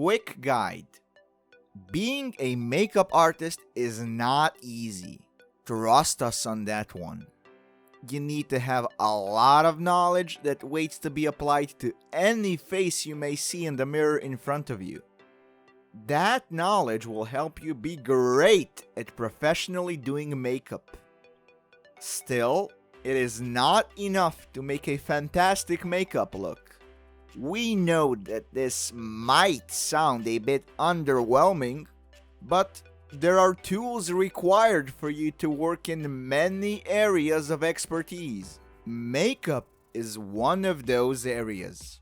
quick guide. Being a makeup artist is not easy. Trust us on that one. You need to have a lot of knowledge that waits to be applied to any face you may see in the mirror in front of you. That knowledge will help you be great at professionally doing makeup. Still, it is not enough to make a fantastic makeup look. We know that this might sound a bit underwhelming, but there are tools required for you to work in many areas of expertise. Makeup is one of those areas.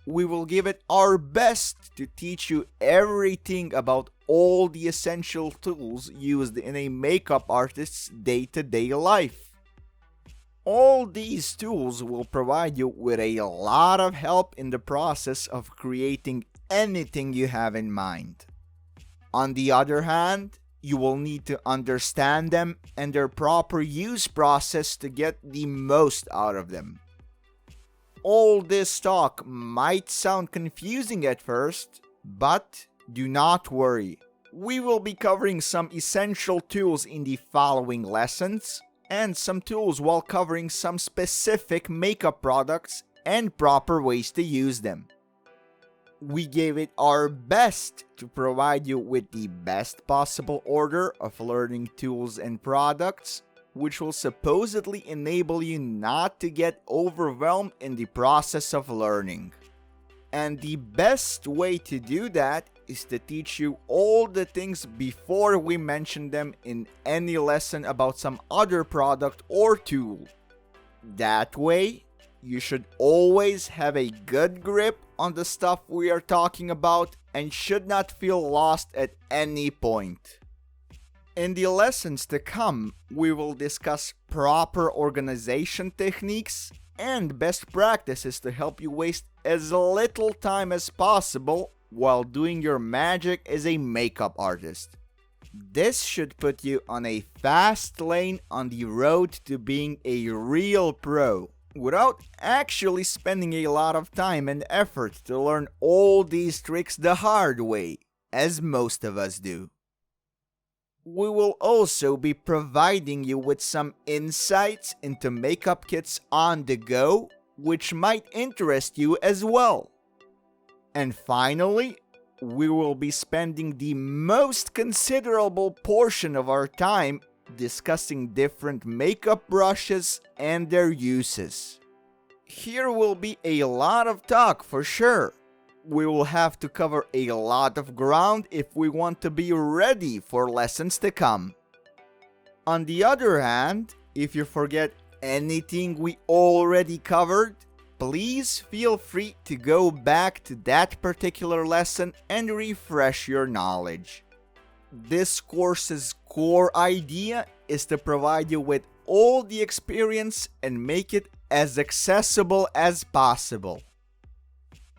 We will give it our best to teach you everything about all the essential tools used in a makeup artist's day-to-day life. All these tools will provide you with a lot of help in the process of creating anything you have in mind. On the other hand, you will need to understand them and their proper use process to get the most out of them. All this talk might sound confusing at first, but do not worry. We will be covering some essential tools in the following lessons, and some tools while covering some specific makeup products and proper ways to use them. We gave it our best to provide you with the best possible order of learning tools and products, which will supposedly enable you not to get overwhelmed in the process of learning. And the best way to do that is to teach you all the things before we mention them in any lesson about some other product or tool. That way, you should always have a good grip on the stuff we are talking about and should not feel lost at any point. In the lessons to come, we will discuss proper organization techniques and best practices to help you waste as little time as possible while doing your magic as a makeup artist. This should put you on a fast lane on the road to being a real pro, without actually spending a lot of time and effort to learn all these tricks the hard way, as most of us do. We will also be providing you with some insights into makeup kits on the go, which might interest you as well. And finally, we will be spending the most considerable portion of our time discussing different makeup brushes and their uses. Here will be a lot of talk for sure. We will have to cover a lot of ground if we want to be ready for lessons to come. On the other hand, if you forget anything we already covered, please feel free to go back to that particular lesson and refresh your knowledge. This course's core idea is to provide you with all the experience and make it as accessible as possible.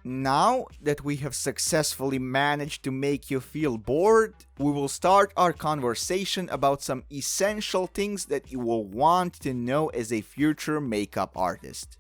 Now that we have successfully managed to make you feel bored, we will start our conversation about some essential things that you will want to know as a future makeup artist.